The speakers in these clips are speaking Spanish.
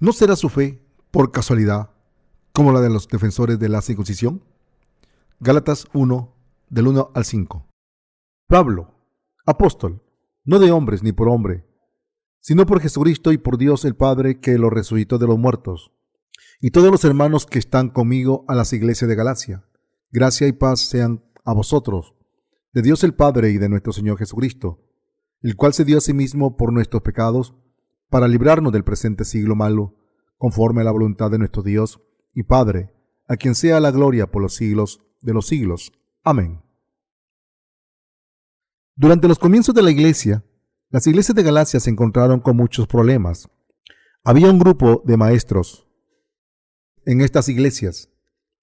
¿No será su fe, por casualidad, como la de los defensores de la circuncisión? Gálatas 1, del 1 al 5. Pablo, apóstol, no de hombres ni por hombre, sino por Jesucristo y por Dios el Padre que lo resucitó de los muertos, y todos los hermanos que están conmigo a las iglesias de Galacia. Gracia y paz sean a vosotros, de Dios el Padre y de nuestro Señor Jesucristo, el cual se dio a sí mismo por nuestros pecados, para librarnos del presente siglo malo, conforme a la voluntad de nuestro Dios y Padre, a quien sea la gloria por los siglos de los siglos. Amén. Durante los comienzos de la iglesia, las iglesias de Galacia se encontraron con muchos problemas. Había un grupo de maestros en estas iglesias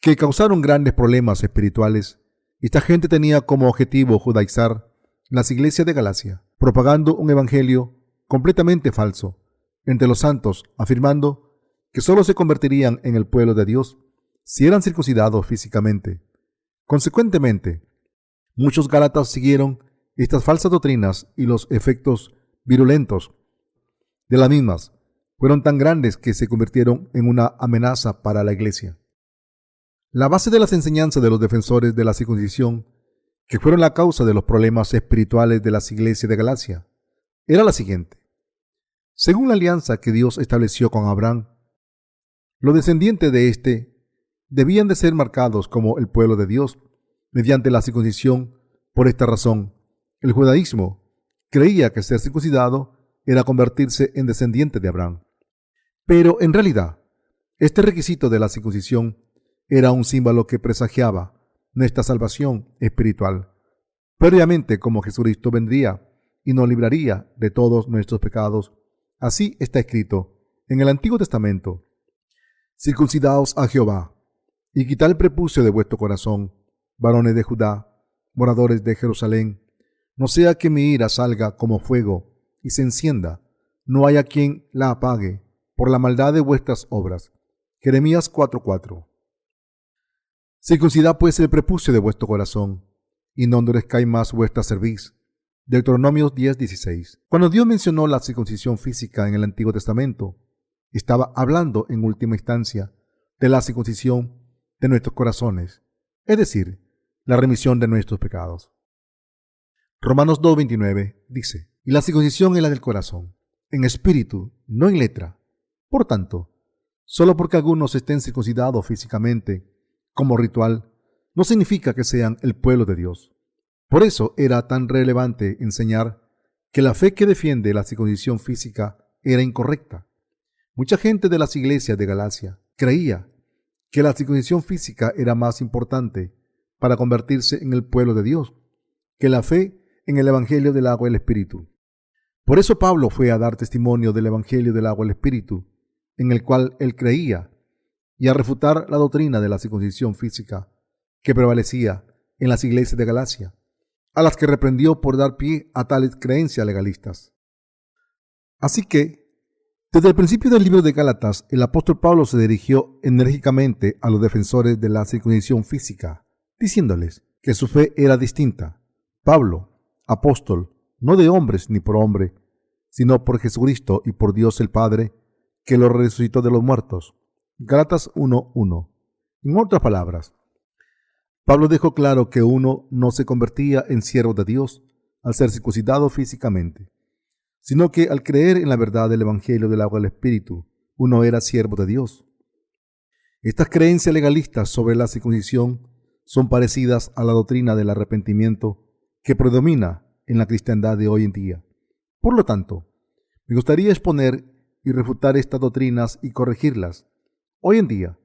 que causaron grandes problemas espirituales. Esta gente tenía como objetivo judaizar las iglesias de Galacia, propagando un evangelio completamente falso entre los santos, afirmando que solo se convertirían en el pueblo de Dios si eran circuncidados físicamente. Consecuentemente, muchos gálatas siguieron estas falsas doctrinas y los efectos virulentos de las mismas fueron tan grandes que se convirtieron en una amenaza para la iglesia. La base de las enseñanzas de los defensores de la circuncisión, que fueron la causa de los problemas espirituales de las iglesias de Galacia, era la siguiente. Según la alianza que Dios estableció con Abraham, los descendientes de éste debían de ser marcados como el pueblo de Dios mediante la circuncisión. Por esta razón, el judaísmo creía que ser circuncidado era convertirse en descendiente de Abraham. Pero en realidad, este requisito de la circuncisión era un símbolo que presagiaba nuestra salvación espiritual, previamente como Jesucristo vendría y nos libraría de todos nuestros pecados. Así está escrito en el Antiguo Testamento: circuncidaos a Jehová, y quitad el prepucio de vuestro corazón, varones de Judá, moradores de Jerusalén, no sea que mi ira salga como fuego y se encienda, no haya quien la apague por la maldad de vuestras obras. Jeremías 4:4. Circuncidad pues el prepucio de vuestro corazón, y no endurezcáis más vuestra cerviz. Deuteronomio 10:16. Cuando Dios mencionó la circuncisión física en el Antiguo Testamento, estaba hablando en última instancia de la circuncisión de nuestros corazones, es decir, la remisión de nuestros pecados. Romanos 2:29 dice: y la circuncisión es la del corazón, en espíritu, no en letra. Por tanto, solo porque algunos estén circuncidados físicamente, como ritual, no significa que sean el pueblo de Dios. Por eso era tan relevante enseñar que la fe que defiende la circuncisión física era incorrecta. Mucha gente de las iglesias de Galacia creía que la circuncisión física era más importante para convertirse en el pueblo de Dios que la fe en el Evangelio del agua y el Espíritu. Por eso Pablo fue a dar testimonio del Evangelio del agua y el Espíritu, en el cual él creía, y a refutar la doctrina de la circuncisión física que prevalecía en las iglesias de Galacia, a las que reprendió por dar pie a tales creencias legalistas. Así que, desde el principio del libro de Gálatas, el apóstol Pablo se dirigió enérgicamente a los defensores de la circuncisión física, diciéndoles que su fe era distinta. Pablo, apóstol, no de hombres ni por hombre, sino por Jesucristo y por Dios el Padre, que lo resucitó de los muertos. Gálatas 1:1. En otras palabras, Pablo dejó claro que uno no se convertía en siervo de Dios al ser circuncidado físicamente, sino que al creer en la verdad del Evangelio del agua y el Espíritu, uno era siervo de Dios. Estas creencias legalistas sobre la circuncisión son parecidas a la doctrina del arrepentimiento que predomina en la cristiandad de hoy en día. Por lo tanto, me gustaría exponer y refutar estas doctrinas y corregirlas. Hoy en día,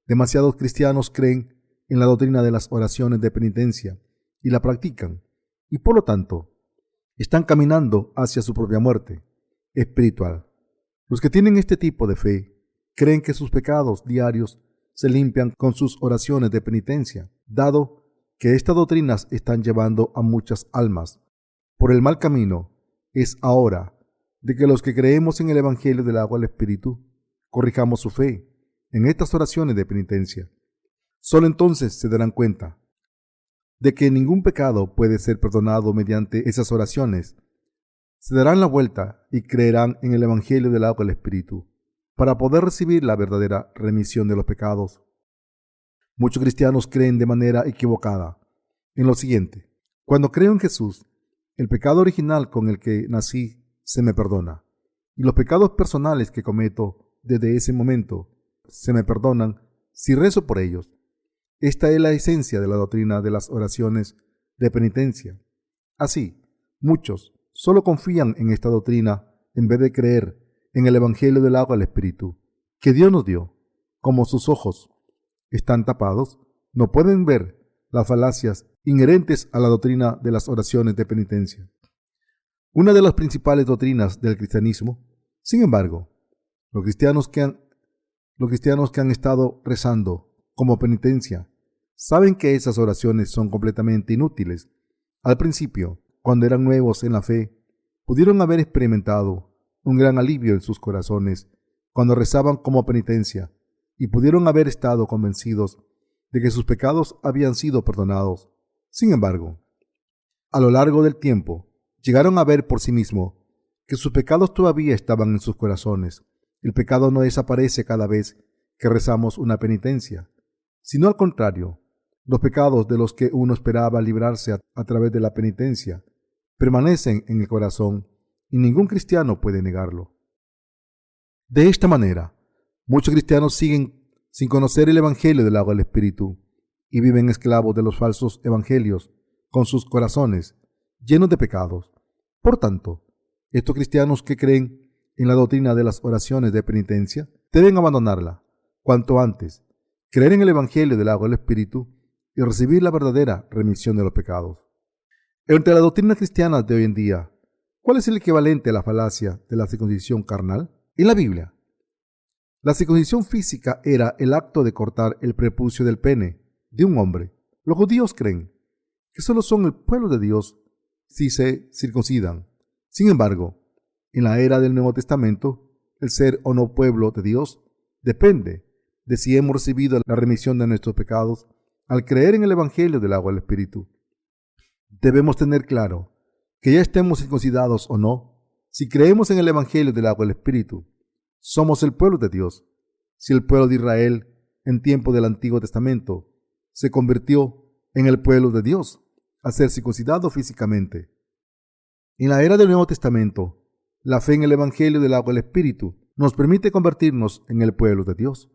demasiados cristianos creen en la doctrina de las oraciones de penitencia y la practican, y por lo tanto, están caminando hacia su propia muerte espiritual. Los que tienen este tipo de fe creen que sus pecados diarios se limpian con sus oraciones de penitencia, dado que estas doctrinas están llevando a muchas almas por el mal camino. Es ahora de que los que creemos en el Evangelio del agua y el Espíritu corrijamos su fe en estas oraciones de penitencia. Solo entonces se darán cuenta de que ningún pecado puede ser perdonado mediante esas oraciones. Se darán la vuelta y creerán en el Evangelio del agua y el Espíritu. para poder recibir la verdadera remisión de los pecados. Muchos cristianos creen de manera equivocada en lo siguiente: cuando creo en Jesús, el pecado original con el que nací se me perdona, y los pecados personales que cometo desde ese momento se me perdonan si rezo por ellos. Esta es la esencia de la doctrina de las oraciones de penitencia. Así, muchos solo confían en esta doctrina en vez de creer en el Evangelio del agua y el Espíritu que Dios nos dio. Como sus ojos están tapados, no pueden ver las falacias inherentes a la doctrina de las oraciones de penitencia. Una de las principales doctrinas del cristianismo, sin embargo, los cristianos que han estado rezando como penitencia saben que esas oraciones son completamente inútiles. Al principio, cuando eran nuevos en la fe, pudieron haber experimentado un gran alivio en sus corazones cuando rezaban como penitencia, y pudieron haber estado convencidos de que sus pecados habían sido perdonados. Sin embargo, a lo largo del tiempo, llegaron a ver por sí mismos que sus pecados todavía estaban en sus corazones. El pecado no desaparece cada vez que rezamos una penitencia, sino al contrario, los pecados de los que uno esperaba librarse a través de la penitencia permanecen en el corazón y ningún cristiano puede negarlo. De esta manera, muchos cristianos siguen sin conocer el Evangelio del agua del Espíritu y viven esclavos de los falsos evangelios con sus corazones llenos de pecados. Por tanto, estos cristianos que creen en la doctrina de las oraciones de penitencia deben abandonarla cuanto antes, creer en el Evangelio del agua del Espíritu y recibir la verdadera remisión de los pecados. Entre las doctrinas cristianas de hoy en día, ¿cuál es el equivalente a la falacia de la circuncisión carnal? En la Biblia, la circuncisión física era el acto de cortar el prepucio del pene de un hombre. Los judíos creen que solo son el pueblo de Dios si se circuncidan. Sin embargo, en la era del Nuevo Testamento, el ser o no pueblo de Dios depende de si hemos recibido la remisión de nuestros pecados al creer en el Evangelio del agua del Espíritu. Debemos tener claro que ya estemos circuncidados o no, si creemos en el Evangelio del agua del Espíritu, somos el pueblo de Dios. Si el pueblo de Israel en tiempo del Antiguo Testamento se convirtió en el pueblo de Dios al ser circuncidado físicamente, en la era del Nuevo Testamento, la fe en el Evangelio del agua del Espíritu nos permite convertirnos en el pueblo de Dios.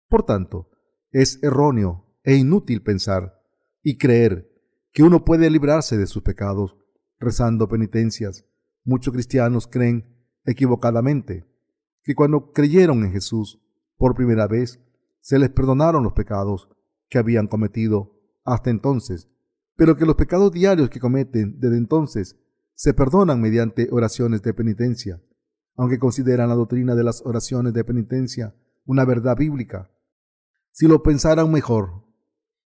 Por tanto, es erróneo e inútil pensar y creer que uno puede librarse de sus pecados rezando penitencias. Muchos cristianos creen equivocadamente que cuando creyeron en Jesús por primera vez, se les perdonaron los pecados que habían cometido hasta entonces, pero que los pecados diarios que cometen desde entonces se perdonan mediante oraciones de penitencia, aunque consideran la doctrina de las oraciones de penitencia una verdad bíblica. Si lo pensaran mejor,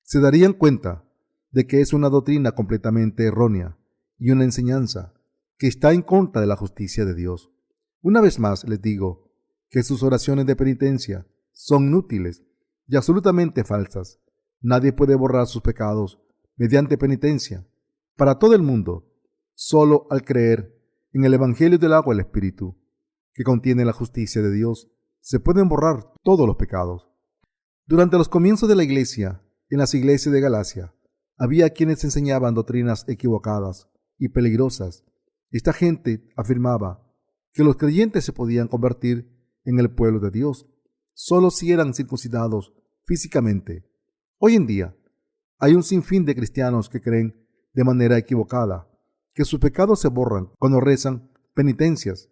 se darían cuenta de que es una doctrina completamente errónea y una enseñanza que está en contra de la justicia de Dios. Una vez más les digo que sus oraciones de penitencia son inútiles y absolutamente falsas. Nadie puede borrar sus pecados mediante penitencia para todo el mundo, solo al creer en el Evangelio del agua y el Espíritu, que contiene la justicia de Dios, se pueden borrar todos los pecados. Durante los comienzos de la iglesia, en las iglesias de Galacia, había quienes enseñaban doctrinas equivocadas y peligrosas. Esta gente afirmaba que los creyentes se podían convertir en el pueblo de Dios solo si eran circuncidados físicamente. Hoy en día, hay un sinfín de cristianos que creen de manera equivocada que sus pecados se borran cuando rezan penitencias,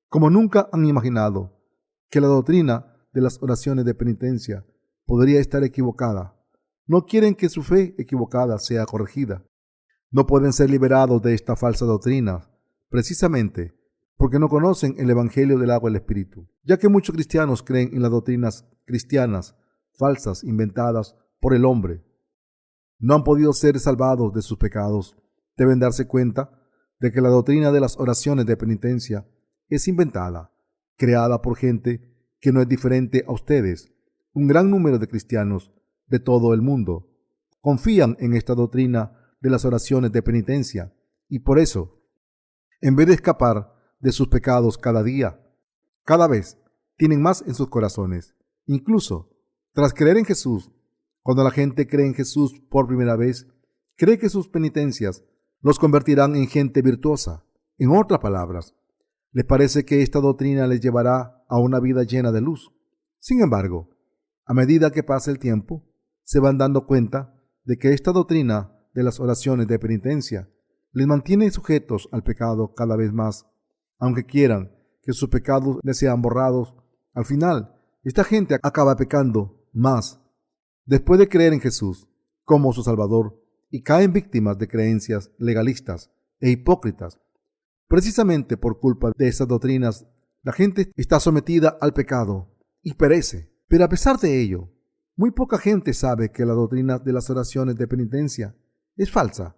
como nunca han imaginado que la doctrina de las oraciones de penitencia podría estar equivocada. No quieren que su fe equivocada sea corregida. No pueden ser liberados de esta falsa doctrina, precisamente porque no conocen el Evangelio del agua y el Espíritu, ya que muchos cristianos creen en las doctrinas cristianas falsas inventadas por el hombre. No han podido ser salvados de sus pecados. Deben darse cuenta de que la doctrina de las oraciones de penitencia es inventada, creada por gente que no es diferente a ustedes. Un gran número de cristianos de todo el mundo confían en esta doctrina de las oraciones de penitencia y por eso, en vez de escapar de sus pecados cada día, cada vez tienen más en sus corazones. Incluso, tras creer en Jesús, cuando la gente cree en Jesús por primera vez, cree que sus penitencias los convertirán en gente virtuosa. En otras palabras, les parece que esta doctrina les llevará a una vida llena de luz. Sin embargo, a medida que pasa el tiempo, se van dando cuenta de que esta doctrina de las oraciones de penitencia les mantiene sujetos al pecado cada vez más. Aunque quieran que sus pecados les sean borrados, al final, esta gente acaba pecando más después de creer en Jesús como su Salvador y caen víctimas de creencias legalistas e hipócritas. Precisamente por culpa de esas doctrinas, la gente está sometida al pecado y perece. Pero a pesar de ello, muy poca gente sabe que la doctrina de las oraciones de penitencia es falsa.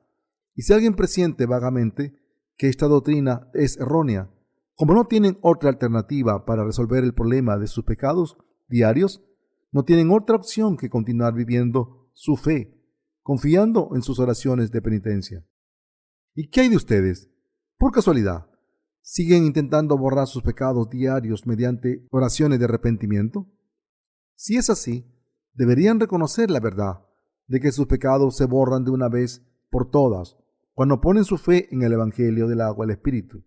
Y si alguien presiente vagamente que esta doctrina es errónea, como no tienen otra alternativa para resolver el problema de sus pecados diarios, no tienen otra opción que continuar viviendo su fe, confiando en sus oraciones de penitencia. ¿Y qué hay de ustedes? Por casualidad, ¿siguen intentando borrar sus pecados diarios mediante oraciones de arrepentimiento? Si es así, deberían reconocer la verdad de que sus pecados se borran de una vez por todas cuando ponen su fe en el Evangelio del agua y el Espíritu.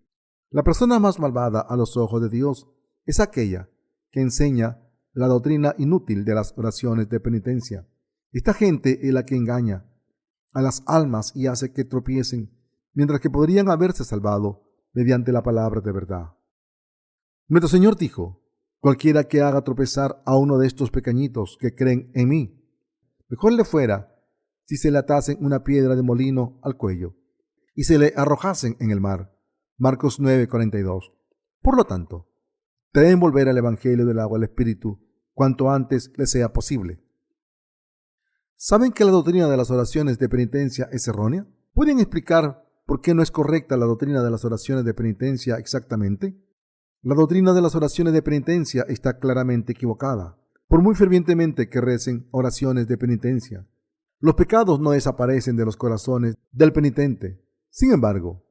La persona más malvada a los ojos de Dios es aquella que enseña la doctrina inútil de las oraciones de penitencia. Esta gente es la que engaña a las almas y hace que tropiecen, mientras que podrían haberse salvado mediante la palabra de verdad. Nuestro Señor dijo: cualquiera que haga tropezar a uno de estos pequeñitos que creen en mí, mejor le fuera si se le atasen una piedra de molino al cuello y se le arrojasen en el mar. Marcos 9:42. Por lo tanto, deben volver al Evangelio del agua y el Espíritu cuanto antes les sea posible. ¿Saben que la doctrina de las oraciones de penitencia es errónea? ¿Pueden explicar por qué no es correcta la doctrina de las oraciones de penitencia exactamente? La doctrina de las oraciones de penitencia está claramente equivocada. Por muy fervientemente que recen oraciones de penitencia, los pecados no desaparecen de los corazones del penitente. Sin embargo,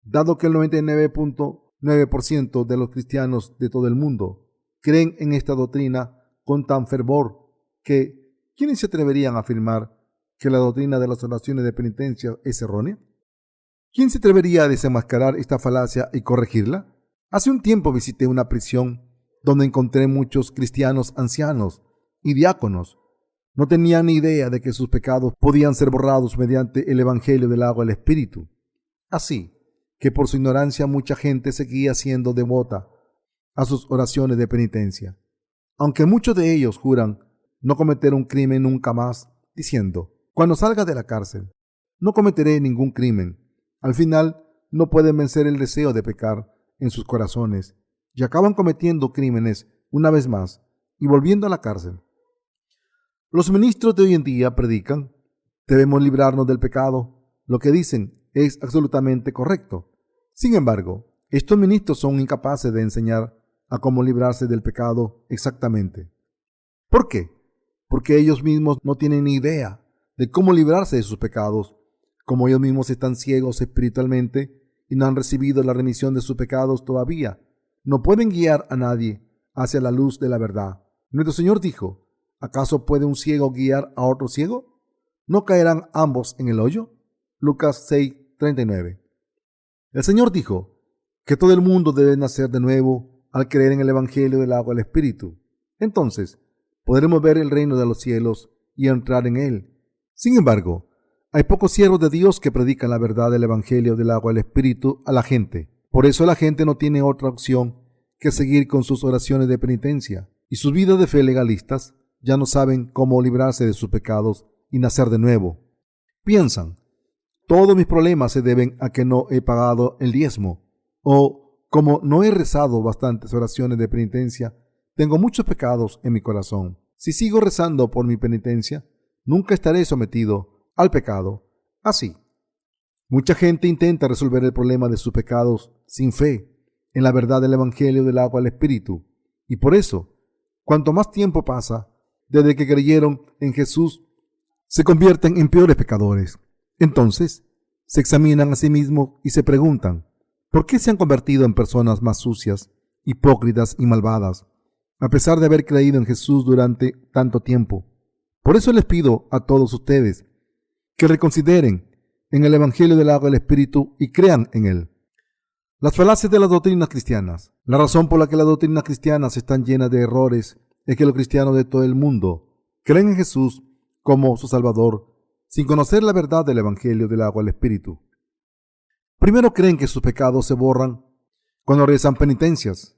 dado que el 99.9% de los cristianos de todo el mundo creen en esta doctrina con tan fervor que ¿quiénes se atreverían a afirmar que la doctrina de las oraciones de penitencia es errónea? ¿Quién se atrevería a desenmascarar esta falacia y corregirla? Hace un tiempo visité una prisión donde encontré muchos cristianos ancianos y diáconos. No tenían ni idea de que sus pecados podían ser borrados mediante el Evangelio del agua y el Espíritu. Así que por su ignorancia mucha gente seguía siendo devota a sus oraciones de penitencia, aunque muchos de ellos juran no cometer un crimen nunca más, diciendo: cuando salga de la cárcel, no cometeré ningún crimen. Al final, no pueden vencer el deseo de pecar en sus corazones y acaban cometiendo crímenes una vez más y volviendo a la cárcel. Los ministros de hoy en día predican: debemos librarnos del pecado. Lo que dicen es absolutamente correcto. Sin embargo, estos ministros son incapaces de enseñar a cómo librarse del pecado exactamente. ¿Por qué? Porque ellos mismos no tienen ni idea de cómo librarse de sus pecados. Como ellos mismos están ciegos espiritualmente y no han recibido la remisión de sus pecados todavía, no pueden guiar a nadie hacia la luz de la verdad. Nuestro Señor dijo: ¿acaso puede un ciego guiar a otro ciego? ¿No caerán ambos en el hoyo? Lucas 6:39. El Señor dijo que todo el mundo debe nacer de nuevo al creer en el Evangelio del agua y el Espíritu. Entonces, podremos ver el reino de los cielos y entrar en él. Sin embargo, hay pocos siervos de Dios que predican la verdad del Evangelio del agua y el Espíritu a la gente. Por eso la gente no tiene otra opción que seguir con sus oraciones de penitencia, y sus vidas de fe legalistas ya no saben cómo librarse de sus pecados y nacer de nuevo. Piensan: todos mis problemas se deben a que no he pagado el diezmo, o como no he rezado bastantes oraciones de penitencia, tengo muchos pecados en mi corazón. Si sigo rezando por mi penitencia, nunca estaré sometido al pecado. Así, mucha gente intenta resolver el problema de sus pecados sin fe en la verdad del Evangelio del agua y el Espíritu. Y por eso, cuanto más tiempo pasa desde que creyeron en Jesús, se convierten en peores pecadores. Entonces, se examinan a sí mismos y se preguntan: ¿por qué se han convertido en personas más sucias, hipócritas y malvadas? a pesar de haber creído en Jesús durante tanto tiempo. Por eso les pido a todos ustedes que reconsideren en el Evangelio del agua y el Espíritu y crean en él. Las falacias de las doctrinas cristianas. La razón por la que las doctrinas cristianas están llenas de errores es que los cristianos de todo el mundo creen en Jesús como su Salvador sin conocer la verdad del Evangelio del agua y el Espíritu. Primero creen que sus pecados se borran cuando realizan penitencias.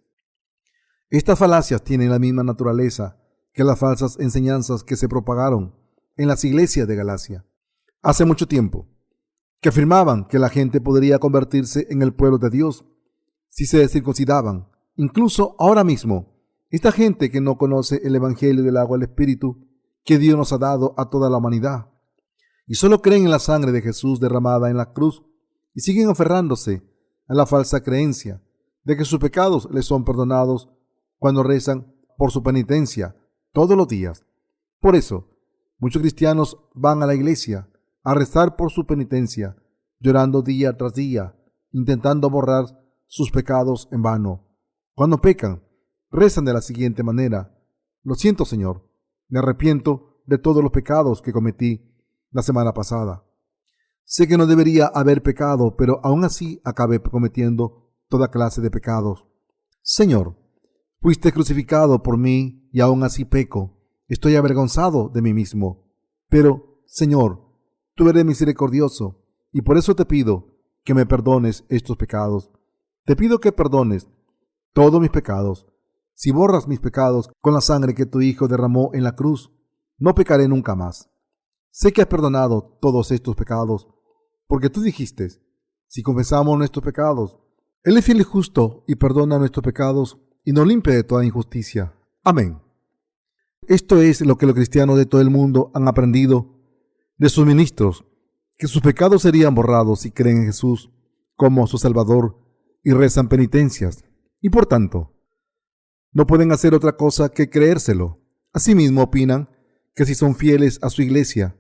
Estas falacias tienen la misma naturaleza que las falsas enseñanzas que se propagaron en las iglesias de Galacia hace mucho tiempo, que afirmaban que la gente podría convertirse en el pueblo de Dios si se circuncidaban. Incluso ahora mismo, esta gente que no conoce el Evangelio del agua y el Espíritu que Dios nos ha dado a toda la humanidad y solo creen en la sangre de Jesús derramada en la cruz y siguen aferrándose a la falsa creencia de que sus pecados les son perdonados cuando rezan por su penitencia todos los días. Por eso, muchos cristianos van a la iglesia a rezar por su penitencia, llorando día tras día, intentando borrar sus pecados en vano. Cuando pecan, rezan de la siguiente manera: lo siento, Señor, me arrepiento de todos los pecados que cometí la semana pasada. Sé que no debería haber pecado, pero aún así acabé cometiendo toda clase de pecados. Señor, fuiste crucificado por mí y aún así peco. Estoy avergonzado de mí mismo. Pero, Señor, tú eres misericordioso y por eso te pido que me perdones estos pecados. Te pido que perdones todos mis pecados. Si borras mis pecados con la sangre que tu Hijo derramó en la cruz, no pecaré nunca más. Sé que has perdonado todos estos pecados, porque tú dijiste, si confesamos nuestros pecados, Él es fiel y justo y perdona nuestros pecados y nos limpia de toda injusticia. Amén. Esto es lo que los cristianos de todo el mundo han aprendido de sus ministros, que sus pecados serían borrados si creen en Jesús como su Salvador y rezan penitencias, y por tanto, no pueden hacer otra cosa que creérselo. Asimismo opinan que si son fieles a su iglesia,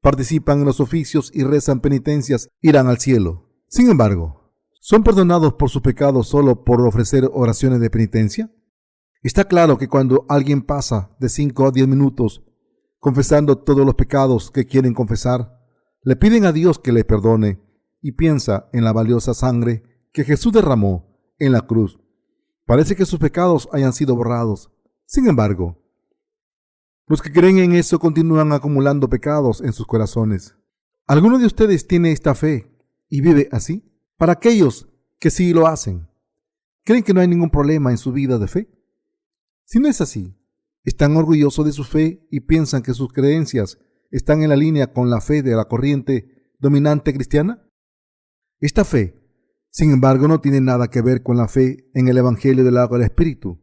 participan en los oficios y rezan penitencias, irán al cielo. Sin embargo, ¿son perdonados por sus pecados solo por ofrecer oraciones de penitencia? Está claro que cuando alguien pasa de 5 a 10 minutos confesando todos los pecados que quieren confesar, le piden a Dios que les perdone y piensa en la valiosa sangre que Jesús derramó en la cruz. Parece que sus pecados hayan sido borrados. Sin embargo, los que creen en eso continúan acumulando pecados en sus corazones. ¿Alguno de ustedes tiene esta fe y vive así? Para aquellos que sí lo hacen, ¿creen que no hay ningún problema en su vida de fe? Si no es así, ¿están orgullosos de su fe y piensan que sus creencias están en la línea con la fe de la corriente dominante cristiana? Esta fe, sin embargo, no tiene nada que ver con la fe en el Evangelio del agua y el Espíritu,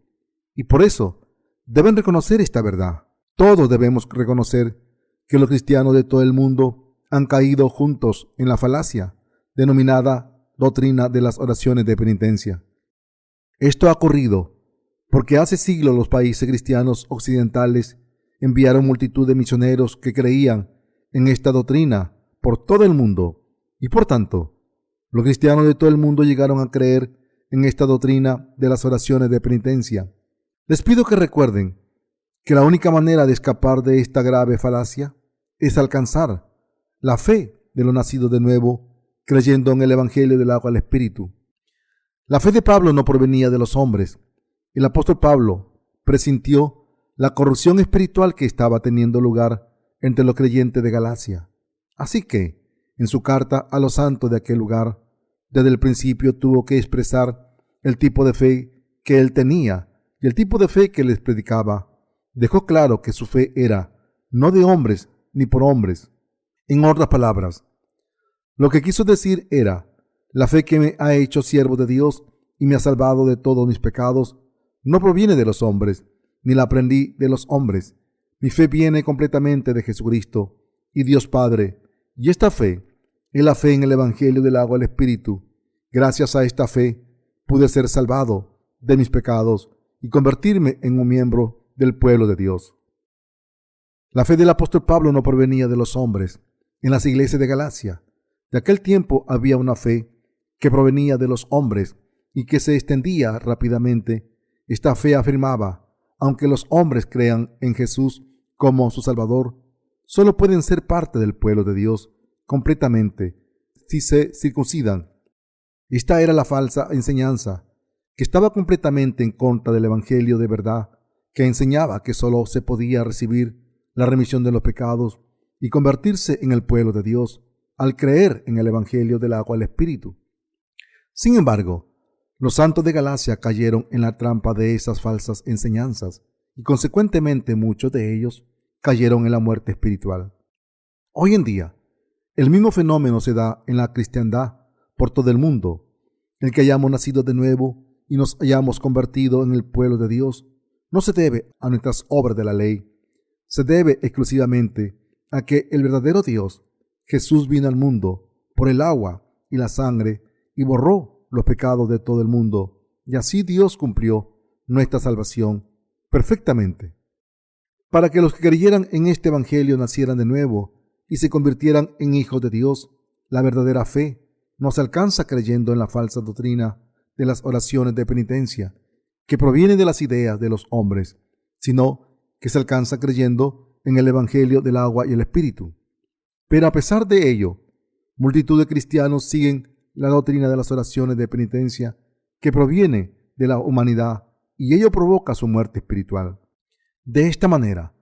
y por eso deben reconocer esta verdad. Todos debemos reconocer que los cristianos de todo el mundo han caído juntos en la falacia denominada doctrina de las oraciones de penitencia. Esto ha ocurrido porque hace siglos los países cristianos occidentales enviaron multitud de misioneros que creían en esta doctrina por todo el mundo y por tanto, los cristianos de todo el mundo llegaron a creer en esta doctrina de las oraciones de penitencia. Les pido que recuerden que la única manera de escapar de esta grave falacia es alcanzar la fe de los nacidos de nuevo, creyendo en el Evangelio del agua y el Espíritu. La fe de Pablo no provenía de los hombres. El apóstol Pablo presintió la corrupción espiritual que estaba teniendo lugar entre los creyentes de Galacia. Así que, en su carta a los santos de aquel lugar, desde el principio tuvo que expresar el tipo de fe que él tenía y el tipo de fe que les predicaba. Dejó claro que su fe era no de hombres ni por hombres. En otras palabras, lo que quiso decir era: la fe que me ha hecho siervo de Dios y me ha salvado de todos mis pecados no proviene de los hombres, ni la aprendí de los hombres. Mi fe viene completamente de Jesucristo y Dios Padre, y esta fe es la fe en el Evangelio del agua y el Espíritu. Gracias a esta fe pude ser salvado de mis pecados y convertirme en un miembro del pueblo de Dios. La fe del apóstol Pablo no provenía de los hombres. En las iglesias de Galacia de aquel tiempo había una fe que provenía de los hombres y que se extendía rápidamente. Esta fe afirmaba: aunque los hombres crean en Jesús como su Salvador, solo pueden ser parte del pueblo de Dios completamente si se circuncidan. Esta era la falsa enseñanza que estaba completamente en contra del Evangelio de verdad, que enseñaba que solo se podía recibir la remisión de los pecados y convertirse en el pueblo de Dios al creer en el Evangelio del agua y el Espíritu. Sin embargo, los santos de Galacia cayeron en la trampa de esas falsas enseñanzas y consecuentemente muchos de ellos cayeron en la muerte espiritual. Hoy en día, el mismo fenómeno se da en la cristiandad por todo el mundo. El que hayamos nacido de nuevo y nos hayamos convertido en el pueblo de Dios no se debe a nuestras obras de la ley, se debe exclusivamente a que el verdadero Dios, Jesús, vino al mundo por el agua y la sangre y borró los pecados de todo el mundo, y así Dios cumplió nuestra salvación perfectamente. Para que los que creyeran en este evangelio nacieran de nuevo y se convirtieran en hijos de Dios, la verdadera fe no se alcanza creyendo en la falsa doctrina de las oraciones de penitencia, que proviene de las ideas de los hombres, sino que se alcanza creyendo en el evangelio del agua y el espíritu. Pero a pesar de ello, multitud de cristianos siguen la doctrina de las oraciones de penitencia que proviene de la humanidad, y ello provoca su muerte espiritual. De esta manera,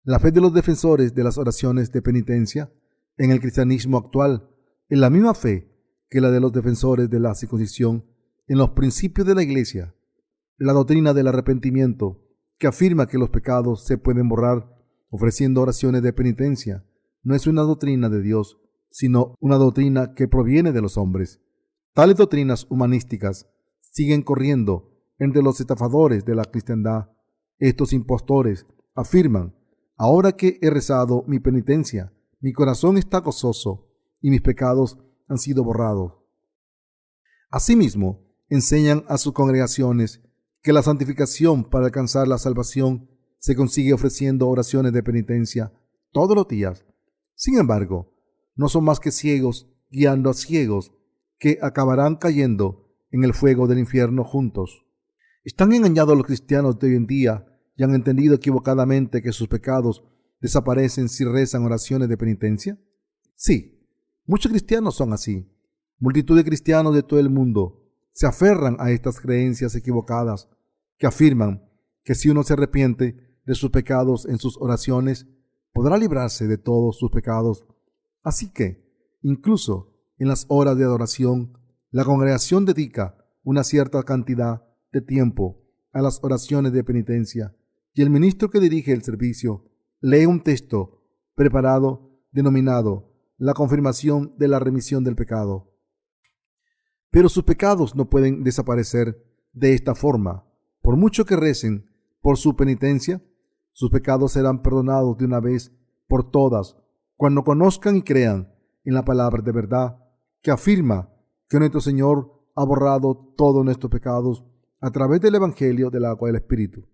la fe de los defensores de las oraciones de penitencia en el cristianismo actual es la misma fe que la de los defensores de la circuncisión en los principios de la Iglesia. La doctrina del arrepentimiento, que afirma que los pecados se pueden borrar ofreciendo oraciones de penitencia, no es una doctrina de Dios, sino una doctrina que proviene de los hombres. Tales doctrinas humanísticas siguen corriendo entre los estafadores de la cristiandad. Estos impostores afirman: ahora que he rezado mi penitencia, mi corazón está gozoso y mis pecados han sido borrados. Asimismo, enseñan a sus congregaciones que la santificación para alcanzar la salvación se consigue ofreciendo oraciones de penitencia todos los días. Sin embargo, no son más que ciegos guiando a ciegos que acabarán cayendo en el fuego del infierno juntos. ¿Están engañados los cristianos de hoy en día y han entendido equivocadamente que sus pecados desaparecen si rezan oraciones de penitencia? Sí, muchos cristianos son así. Multitud de cristianos de todo el mundo se aferran a estas creencias equivocadas que afirman que si uno se arrepiente de sus pecados en sus oraciones, podrá librarse de todos sus pecados. Así que, incluso en las horas de adoración, la congregación dedica una cierta cantidad de tiempo a las oraciones de penitencia, y el ministro que dirige el servicio lee un texto preparado denominado la confirmación de la remisión del pecado. Pero sus pecados no pueden desaparecer de esta forma. Por mucho que recen por su penitencia, sus pecados serán perdonados de una vez por todas cuando conozcan y crean en la palabra de verdad que afirma que nuestro Señor ha borrado todos nuestros pecados a través del Evangelio del agua y el Espíritu.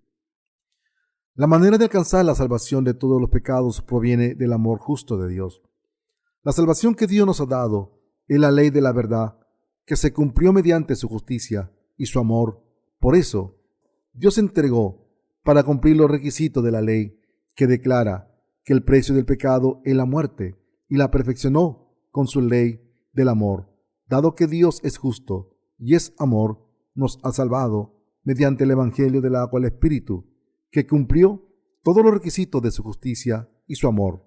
La manera de alcanzar la salvación de todos los pecados proviene del amor justo de Dios. La salvación que Dios nos ha dado es la ley de la verdad que se cumplió mediante su justicia y su amor. Por eso, Dios se entregó para cumplir los requisitos de la ley que declara que el precio del pecado es la muerte, y la perfeccionó con su ley del amor. Dado que Dios es justo y es amor, nos ha salvado mediante el Evangelio del agua y el Espíritu, que cumplió todos los requisitos de su justicia y su amor.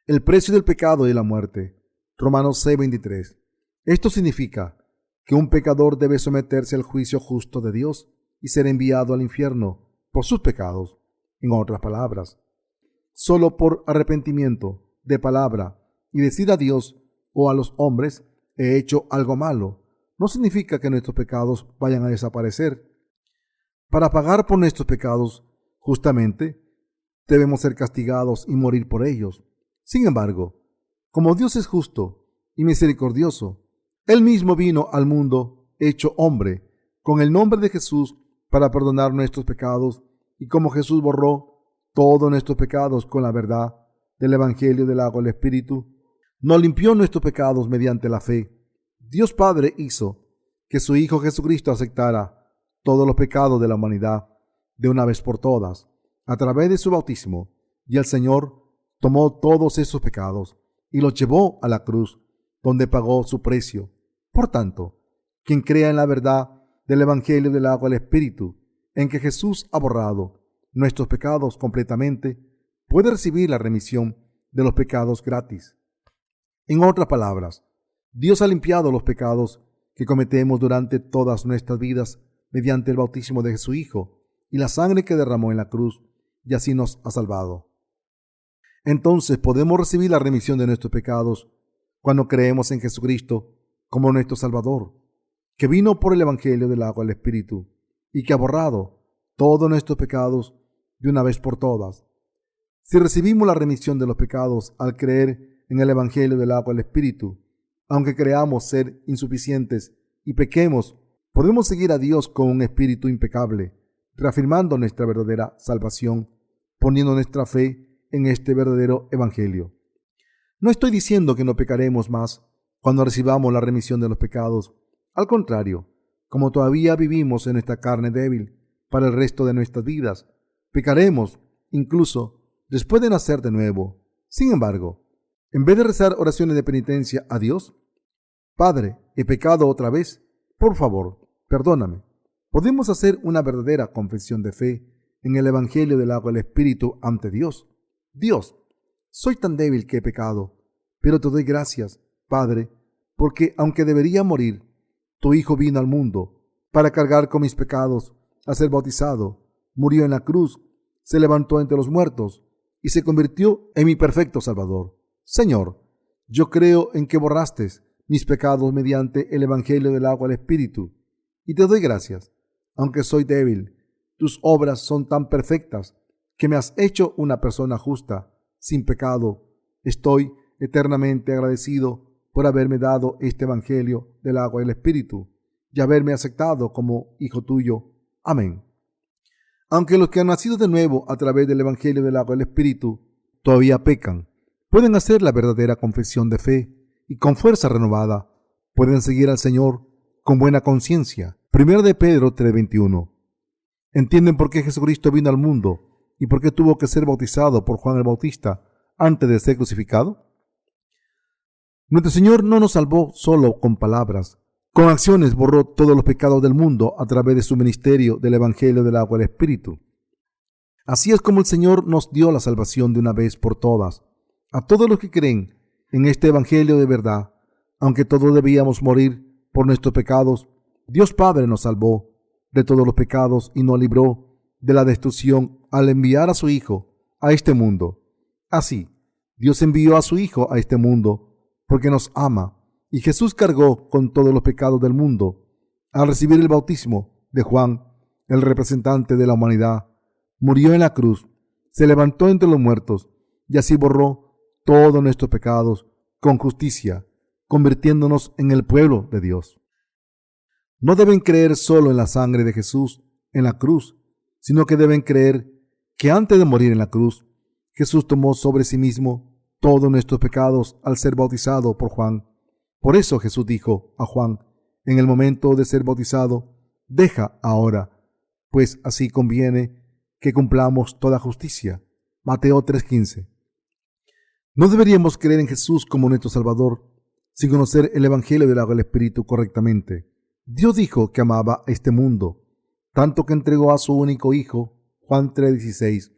El precio del pecado es la muerte. Romanos 6:23. Esto significa que un pecador debe someterse al juicio justo de Dios y ser enviado al infierno por sus pecados. En otras palabras, solo por arrepentimiento de palabra y decir a Dios o a los hombres he hecho algo malo, no significa que nuestros pecados vayan a desaparecer. Para pagar por nuestros pecados, justamente, debemos ser castigados y morir por ellos. Sin embargo, como Dios es justo y misericordioso, Él mismo vino al mundo hecho hombre con el nombre de Jesús para perdonar nuestros pecados, y como Jesús borró todos nuestros pecados con la verdad del Evangelio del agua y el Espíritu, nos limpió nuestros pecados mediante la fe. Dios Padre hizo que su Hijo Jesucristo aceptara todos los pecados de la humanidad de una vez por todas a través de su bautismo, y el Señor tomó todos esos pecados y los llevó a la cruz, donde pagó su precio. Por tanto, quien crea en la verdad del Evangelio del agua y el Espíritu, en que Jesús ha borrado nuestros pecados completamente, puede recibir la remisión de los pecados gratis. En otras palabras, Dios ha limpiado los pecados que cometemos durante todas nuestras vidas mediante el bautismo de su Hijo y la sangre que derramó en la cruz, y así nos ha salvado. Entonces podemos recibir la remisión de nuestros pecados cuando creemos en Jesucristo como nuestro Salvador, que vino por el Evangelio del agua y el Espíritu, y que ha borrado todos nuestros pecados de una vez por todas. Si recibimos la remisión de los pecados al creer en el Evangelio del agua y el Espíritu, aunque creamos ser insuficientes y pequemos, podemos seguir a Dios con un espíritu impecable, reafirmando nuestra verdadera salvación, poniendo nuestra fe en este verdadero Evangelio. No estoy diciendo que no pecaremos más cuando recibamos la remisión de los pecados. Al contrario, como todavía vivimos en nuestra carne débil para el resto de nuestras vidas, pecaremos incluso después de nacer de nuevo. Sin embargo, en vez de rezar oraciones de penitencia a Dios, Padre, he pecado otra vez, por favor, perdóname, podemos hacer una verdadera confesión de fe en el Evangelio del agua y el Espíritu ante Dios. Dios, soy tan débil que he pecado, pero te doy gracias, Padre, porque aunque debería morir, tu Hijo vino al mundo para cargar con mis pecados, a ser bautizado, murió en la cruz, se levantó entre los muertos y se convirtió en mi perfecto Salvador. Señor, yo creo en que borraste mis pecados mediante el Evangelio del agua y el Espíritu, y te doy gracias. Aunque soy débil, tus obras son tan perfectas que me has hecho una persona justa, sin pecado. Estoy eternamente agradecido por haberme dado este Evangelio del agua y el Espíritu, y haberme aceptado como hijo tuyo. Amén. Aunque los que han nacido de nuevo a través del Evangelio del agua y el Espíritu todavía pecan, pueden hacer la verdadera confesión de fe y con fuerza renovada pueden seguir al Señor con buena conciencia. 1 de Pedro 3:21. ¿Entienden por qué Jesucristo vino al mundo y por qué tuvo que ser bautizado por Juan el Bautista antes de ser crucificado? Nuestro Señor no nos salvó solo con palabras. Con acciones borró todos los pecados del mundo a través de su ministerio del Evangelio del agua y el Espíritu. Así es como el Señor nos dio la salvación de una vez por todas. A todos los que creen en este Evangelio de verdad, aunque todos debíamos morir por nuestros pecados, Dios Padre nos salvó de todos los pecados y nos libró de la destrucción al enviar a su Hijo a este mundo. Así, Dios envió a su Hijo a este mundo porque nos ama, y Jesús cargó con todos los pecados del mundo. Al recibir el bautismo de Juan, el representante de la humanidad, murió en la cruz, se levantó entre los muertos y así borró todos nuestros pecados con justicia, convirtiéndonos en el pueblo de Dios. No deben creer solo en la sangre de Jesús en la cruz, sino que deben creer que antes de morir en la cruz, Jesús tomó sobre sí mismo todos nuestros pecados al ser bautizado por Juan. Por eso Jesús dijo a Juan, en el momento de ser bautizado, deja ahora, pues así conviene que cumplamos toda justicia. Mateo 3:15. No deberíamos creer en Jesús como nuestro Salvador sin conocer el Evangelio del agua y el Espíritu correctamente. Dios dijo que amaba a este mundo, tanto que entregó a su único Hijo, Juan 3:16.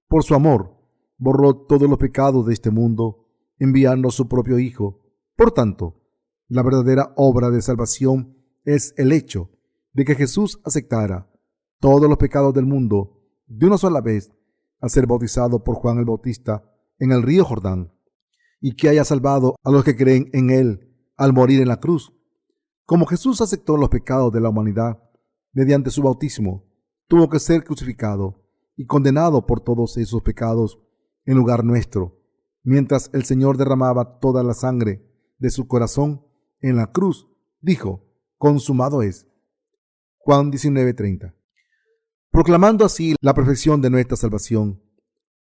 Por su amor, borró todos los pecados de este mundo, enviando a su propio Hijo. Por tanto, la verdadera obra de salvación es el hecho de que Jesús aceptara todos los pecados del mundo de una sola vez al ser bautizado por Juan el Bautista en el río Jordán, y que haya salvado a los que creen en él al morir en la cruz. Como Jesús aceptó los pecados de la humanidad mediante su bautismo, tuvo que ser crucificado y condenado por todos esos pecados en lugar nuestro, mientras el Señor derramaba toda la sangre de su corazón en la cruz, dijo, consumado es. Juan 19:30. Proclamando así la perfección de nuestra salvación.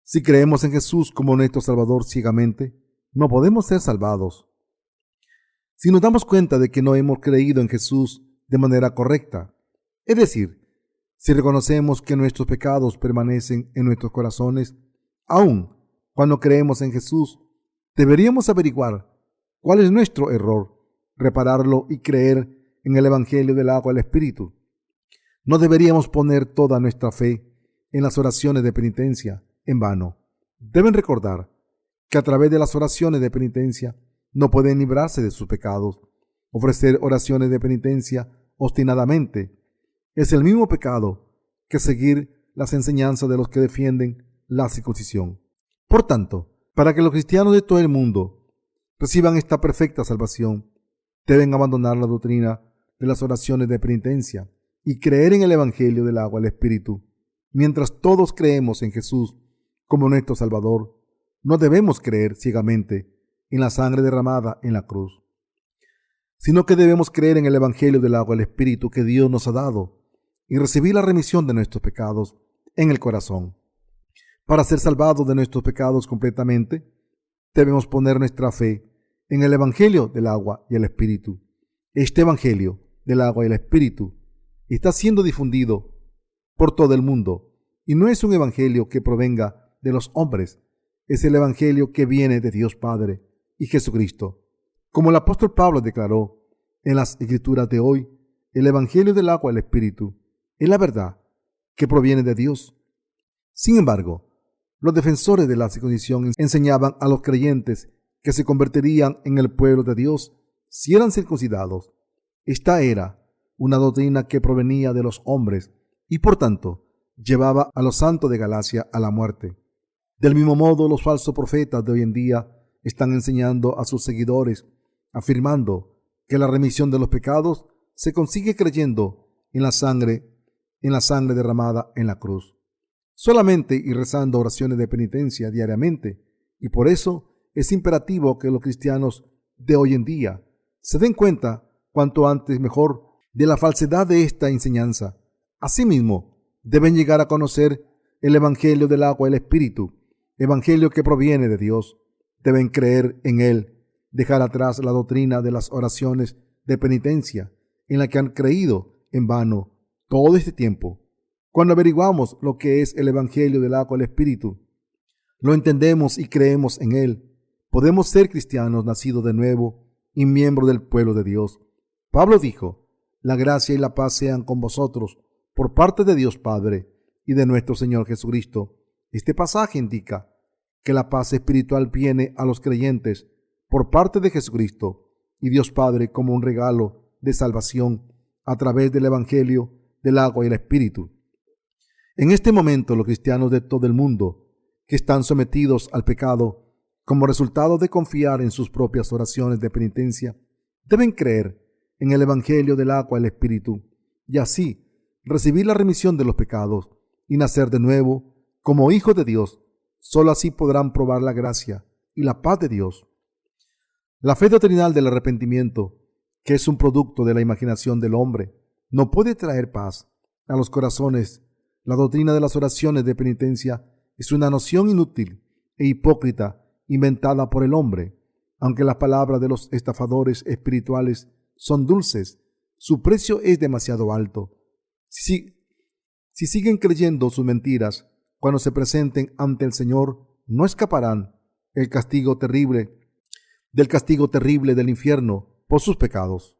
Si creemos en Jesús como nuestro Salvador ciegamente, no podemos ser salvados. Si nos damos cuenta de que no hemos creído en Jesús de manera correcta, es decir, Si reconocemos que nuestros pecados permanecen en nuestros corazones, aun cuando creemos en Jesús, deberíamos averiguar cuál es nuestro error, repararlo y creer en el Evangelio del agua y el Espíritu. No deberíamos poner toda nuestra fe en las oraciones de penitencia en vano. Deben recordar que a través de las oraciones de penitencia no pueden librarse de sus pecados. Ofrecer oraciones de penitencia obstinadamente es el mismo pecado que seguir las enseñanzas de los que defienden la circuncisión. Por tanto, para que los cristianos de todo el mundo reciban esta perfecta salvación, deben abandonar la doctrina de las oraciones de penitencia y creer en el Evangelio del agua y el Espíritu. Mientras todos creemos en Jesús como nuestro Salvador, no debemos creer ciegamente en la sangre derramada en la cruz, sino que debemos creer en el Evangelio del agua y el Espíritu que Dios nos ha dado y recibir la remisión de nuestros pecados en el corazón. Para ser salvados de nuestros pecados completamente, debemos poner nuestra fe en el Evangelio del agua y el Espíritu. Este Evangelio del agua y el Espíritu está siendo difundido por todo el mundo y no es un Evangelio que provenga de los hombres, es el Evangelio que viene de Dios Padre y Jesucristo. Como el apóstol Pablo declaró en las Escrituras de hoy, el Evangelio del agua y el Espíritu es la verdad que proviene de Dios. Sin embargo, los defensores de la circuncisión enseñaban a los creyentes que se convertirían en el pueblo de Dios si eran circuncidados. Esta era una doctrina que provenía de los hombres y por tanto llevaba a los santos de Galacia a la muerte. Del mismo modo, los falsos profetas de hoy en día están enseñando a sus seguidores, afirmando que la remisión de los pecados se consigue creyendo en la sangre derramada en la cruz, solamente y rezando oraciones de penitencia diariamente, y por eso es imperativo que los cristianos de hoy en día se den cuenta cuanto antes mejor de la falsedad de esta enseñanza. Asimismo, deben llegar a conocer el Evangelio del agua y el Espíritu, Evangelio que proviene de Dios. Deben creer en él, dejar atrás la doctrina de las oraciones de penitencia en la que han creído en vano todo este tiempo. Cuando averiguamos lo que es el Evangelio del agua y el Espíritu, lo entendemos y creemos en él, podemos ser cristianos nacidos de nuevo y miembros del pueblo de Dios. Pablo dijo: la gracia y la paz sean con vosotros por parte de Dios Padre y de nuestro Señor Jesucristo. Este pasaje indica que la paz espiritual viene a los creyentes por parte de Jesucristo y Dios Padre como un regalo de salvación a través del Evangelio del agua y el Espíritu. En este momento, los cristianos de todo el mundo que están sometidos al pecado como resultado de confiar en sus propias oraciones de penitencia, deben creer en el Evangelio del agua y el Espíritu y así recibir la remisión de los pecados y nacer de nuevo como hijos de Dios. Solo así podrán probar la gracia y la paz de Dios. La fe doctrinal del arrepentimiento, que es un producto de la imaginación del hombre, no puede traer paz a los corazones. La doctrina de las oraciones de penitencia es una noción inútil e hipócrita inventada por el hombre. Aunque las palabras de los estafadores espirituales son dulces, su precio es demasiado alto. Si siguen creyendo sus mentiras, cuando se presenten ante el Señor, no escaparán del castigo terrible del infierno por sus pecados.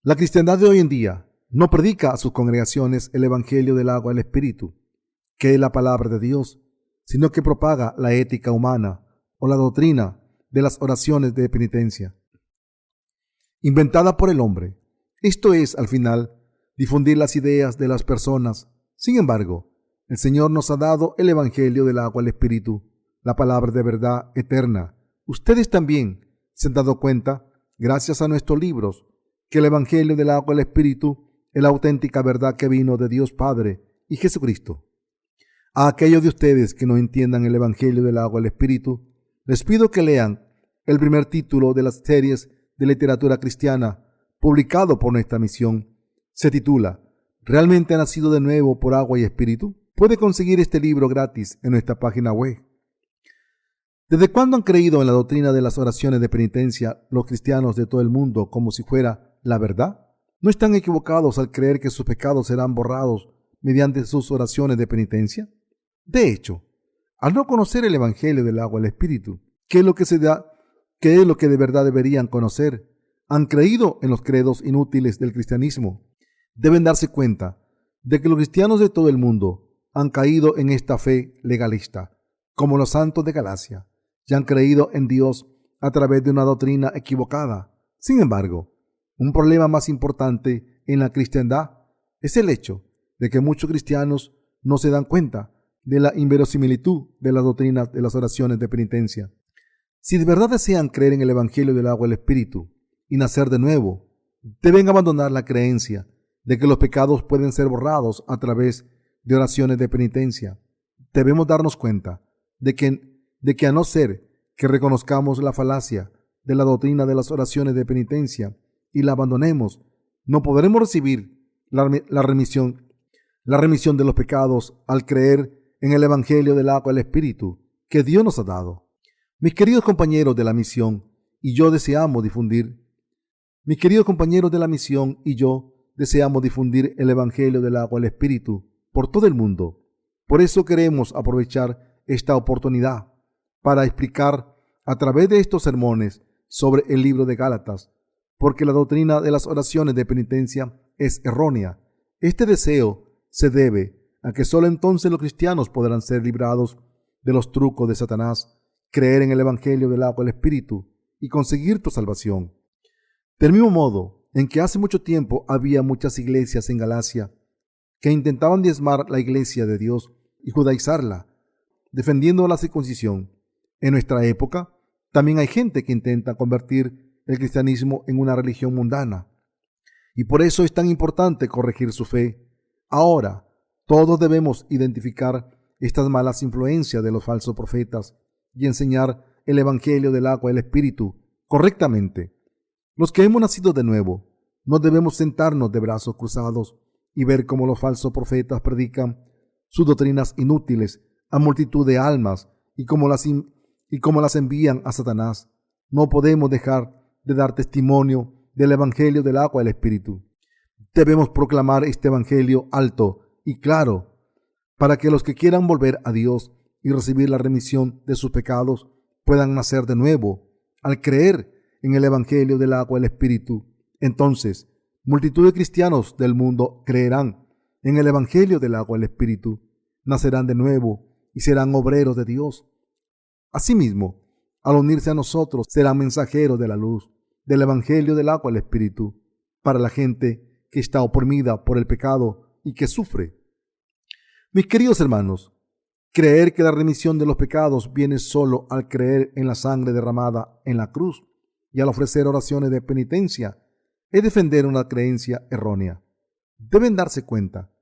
La cristiandad de hoy en día no predica a sus congregaciones el Evangelio del agua y el Espíritu, que es la palabra de Dios, sino que propaga la ética humana o la doctrina de las oraciones de penitencia, inventada por el hombre. Esto es, al final, difundir las ideas de las personas. Sin embargo, el Señor nos ha dado el Evangelio del agua y el Espíritu, la palabra de verdad eterna. Ustedes también se han dado cuenta, gracias a nuestros libros, que el Evangelio del agua y el Espíritu es la auténtica verdad que vino de Dios Padre y Jesucristo. A aquellos de ustedes que no entiendan el Evangelio del agua y el Espíritu, les pido que lean el primer título de las series de literatura cristiana publicado por nuestra misión. Se titula ¿Realmente ha nacido de nuevo por agua y espíritu? Puede conseguir este libro gratis en nuestra página web. ¿Desde cuándo han creído en la doctrina de las oraciones de penitencia los cristianos de todo el mundo como si fuera la verdad? ¿No están equivocados al creer que sus pecados serán borrados mediante sus oraciones de penitencia? De hecho, al no conocer el Evangelio del agua y el Espíritu, ¿qué es lo que de verdad deberían conocer? Han creído en los credos inútiles del cristianismo. Deben darse cuenta de que los cristianos de todo el mundo han caído en esta fe legalista, como los santos de Galacia, y han creído en Dios a través de una doctrina equivocada. Sin embargo, un problema más importante en la cristiandad es el hecho de que muchos cristianos no se dan cuenta de la inverosimilitud de las doctrinas de las oraciones de penitencia. Si de verdad desean creer en el Evangelio del agua y el Espíritu y nacer de nuevo, deben abandonar la creencia de que los pecados pueden ser borrados a través de oraciones de penitencia. Debemos darnos cuenta de que a no ser que reconozcamos la falacia de la doctrina de las oraciones de penitencia y la abandonemos, no podremos recibir la remisión de los pecados al creer en el Evangelio del agua y el Espíritu que Dios nos ha dado. Mis queridos compañeros de la misión y yo deseamos difundir el Evangelio del agua y el Espíritu por todo el mundo. Por eso queremos aprovechar esta oportunidad para explicar a través de estos sermones sobre el libro de Gálatas, porque la doctrina de las oraciones de penitencia es errónea. Este deseo se debe a que solo entonces los cristianos podrán ser librados de los trucos de Satanás, creer en el Evangelio del agua y el Espíritu y conseguir tu salvación. Del mismo modo en que hace mucho tiempo había muchas iglesias en Galacia que intentaban diezmar la iglesia de Dios y judaizarla, defendiendo la circuncisión. En nuestra época también hay gente que intenta convertir el cristianismo en una religión mundana, y por eso es tan importante corregir su fe. Ahora, todos debemos identificar estas malas influencias de los falsos profetas y enseñar el Evangelio del agua y el Espíritu correctamente. Los que hemos nacido de nuevo, no debemos sentarnos de brazos cruzados y ver cómo los falsos profetas predican sus doctrinas inútiles a multitud de almas y cómo las envían a Satanás. No podemos dejar de dar testimonio del Evangelio del agua y el Espíritu. Debemos proclamar este Evangelio alto y claro para que los que quieran volver a Dios y recibir la remisión de sus pecados puedan nacer de nuevo al creer en el Evangelio del agua y el Espíritu. Entonces, multitud de cristianos del mundo creerán en el Evangelio del agua y el Espíritu, nacerán de nuevo y serán obreros de Dios. Asimismo, al unirse a nosotros, serán mensajeros de la luz, del Evangelio del agua y el Espíritu, para la gente que está oprimida por el pecado y que sufre. Mis queridos hermanos, creer que la remisión de los pecados viene solo al creer en la sangre derramada en la cruz y al ofrecer oraciones de penitencia es defender una creencia errónea. Deben darse cuenta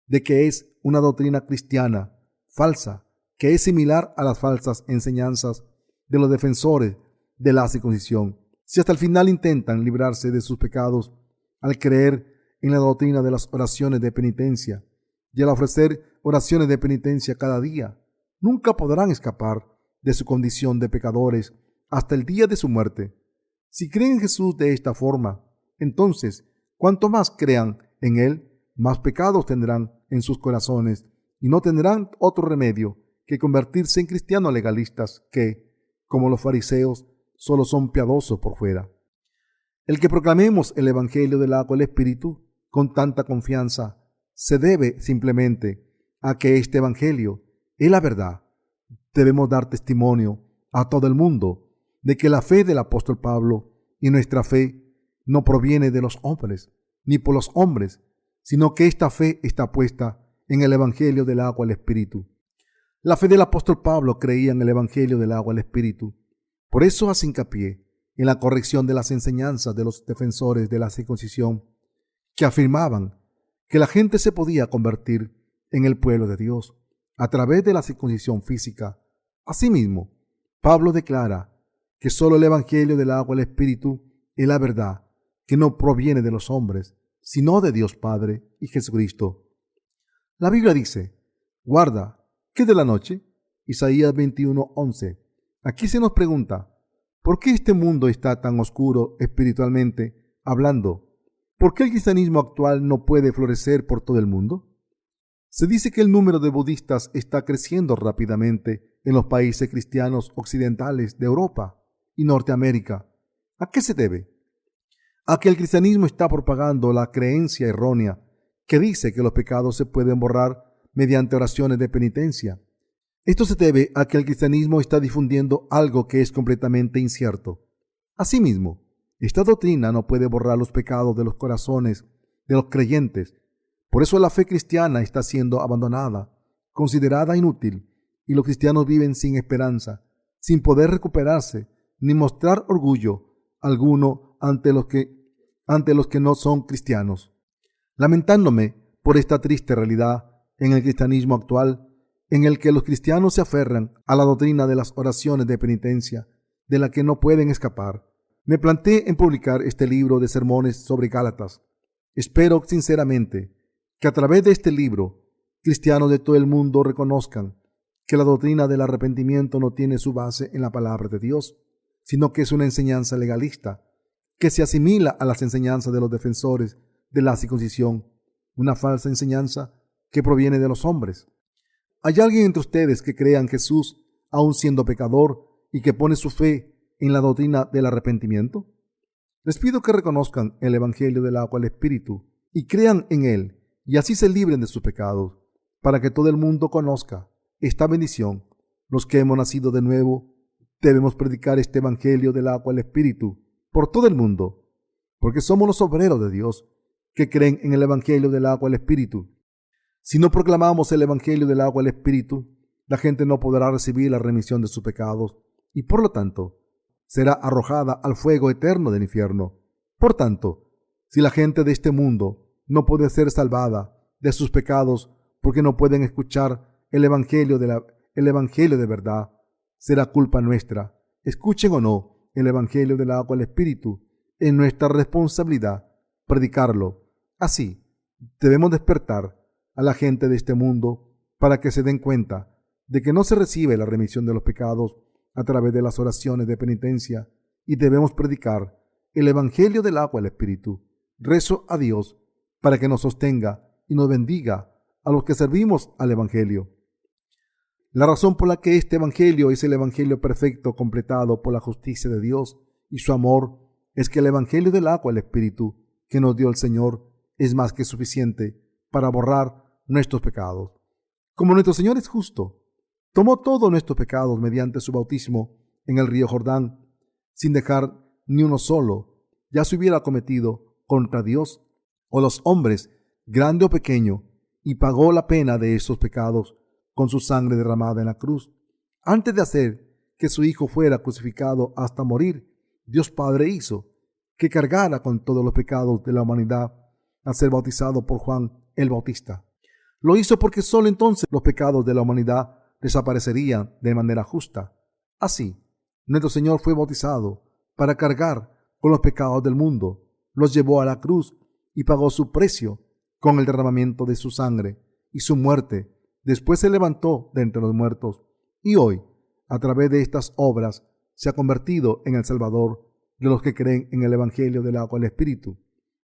de que es una doctrina cristiana falsa, que es similar a las falsas enseñanzas de los defensores de la circuncisión. Si hasta el final intentan librarse de sus pecados al creer en la doctrina de las oraciones de penitencia y al ofrecer oraciones de penitencia cada día, nunca podrán escapar de su condición de pecadores hasta el día de su muerte. Si creen en Jesús de esta forma, entonces, cuanto más crean en Él, más pecados tendrán en sus corazones y no tendrán otro remedio que convertirse en cristianos legalistas que, como los fariseos, solo son piadosos por fuera. El que proclamemos el Evangelio del agua y el Espíritu con tanta confianza se debe simplemente a que este Evangelio es la verdad. Debemos dar testimonio a todo el mundo de que la fe del apóstol Pablo y nuestra fe no proviene de los hombres, ni por los hombres, sino que esta fe está puesta en el Evangelio del agua y el Espíritu. La fe del apóstol Pablo creía en el Evangelio del agua y el Espíritu. Por eso hace hincapié en la corrección de las enseñanzas de los defensores de la circuncisión, que afirmaban que la gente se podía convertir en el pueblo de Dios a través de la circuncisión física. Asimismo, Pablo declara que solo el Evangelio del agua y el Espíritu es la verdad, que no proviene de los hombres, sino de Dios Padre y Jesucristo. La Biblia dice, guarda, ¿qué es de la noche? Isaías 21:11. Aquí se nos pregunta, ¿por qué este mundo está tan oscuro espiritualmente hablando? ¿Por qué el cristianismo actual no puede florecer por todo el mundo? Se dice que el número de budistas está creciendo rápidamente en los países cristianos occidentales de Europa y Norteamérica. ¿A qué se debe? A que el cristianismo está propagando la creencia errónea que dice que los pecados se pueden borrar mediante oraciones de penitencia. Esto se debe a que el cristianismo está difundiendo algo que es completamente incierto. Asimismo, esta doctrina no puede borrar los pecados de los corazones de los creyentes. Por eso la fe cristiana está siendo abandonada, considerada inútil, y los cristianos viven sin esperanza, sin poder recuperarse, ni mostrar orgullo alguno ante los que no son cristianos. Lamentándome por esta triste realidad en el cristianismo actual, en el que los cristianos se aferran a la doctrina de las oraciones de penitencia, de la que no pueden escapar, me planteé en publicar este libro de sermones sobre Gálatas. Espero sinceramente que a través de este libro, cristianos de todo el mundo reconozcan que la doctrina del arrepentimiento no tiene su base en la palabra de Dios, sino que es una enseñanza legalista, que se asimila a las enseñanzas de los defensores de la circuncisión, una falsa enseñanza que proviene de los hombres. ¿Hay alguien entre ustedes que crea en Jesús, aun siendo pecador, y que pone su fe en la doctrina del arrepentimiento? Les pido que reconozcan el Evangelio del agua al Espíritu y crean en él, y así se libren de sus pecados, para que todo el mundo conozca esta bendición. Los que hemos nacido de nuevo debemos predicar este Evangelio del agua al Espíritu por todo el mundo, porque somos los obreros de Dios que creen en el Evangelio del agua al Espíritu. Si no proclamamos el Evangelio del agua al Espíritu, la gente no podrá recibir la remisión de sus pecados y por lo tanto será arrojada al fuego eterno del infierno. Por tanto, si la gente de este mundo no puede ser salvada de sus pecados porque no pueden escuchar el Evangelio de verdad, será culpa nuestra. Escuchen o no el Evangelio del agua al Espíritu, es nuestra responsabilidad predicarlo. Así, debemos despertar a la gente de este mundo para que se den cuenta de que no se recibe la remisión de los pecados a través de las oraciones de penitencia, y debemos predicar el Evangelio del agua al Espíritu. Rezo a Dios para que nos sostenga y nos bendiga a los que servimos al Evangelio. La razón por la que este Evangelio es el Evangelio perfecto completado por la justicia de Dios y su amor es que el Evangelio del agua al Espíritu que nos dio el Señor es más que suficiente para borrar nuestros pecados. Como nuestro Señor es justo, tomó todos nuestros pecados mediante su bautismo en el río Jordán, sin dejar ni uno solo, ya se hubiera cometido contra Dios o los hombres, grande o pequeño, y pagó la pena de esos pecados con su sangre derramada en la cruz. Antes de hacer que su Hijo fuera crucificado hasta morir, Dios Padre hizo que cargara con todos los pecados de la humanidad al ser bautizado por Juan el Bautista. Lo hizo porque solo entonces los pecados de la humanidad desaparecerían de manera justa. Así, nuestro Señor fue bautizado para cargar con los pecados del mundo, los llevó a la cruz y pagó su precio con el derramamiento de su sangre y su muerte. Después se levantó de entre los muertos y hoy, a través de estas obras, se ha convertido en el Salvador de los que creen en el Evangelio del agua al Espíritu.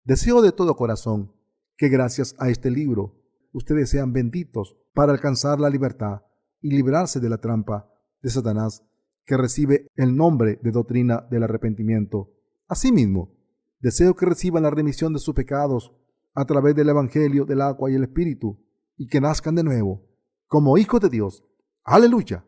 Deseo de todo corazón que gracias a este libro ustedes sean benditos para alcanzar la libertad y librarse de la trampa de Satanás que recibe el nombre de doctrina del arrepentimiento. Asimismo, deseo que reciban la remisión de sus pecados a través del Evangelio del agua y el Espíritu y que nazcan de nuevo como hijos de Dios. ¡Aleluya!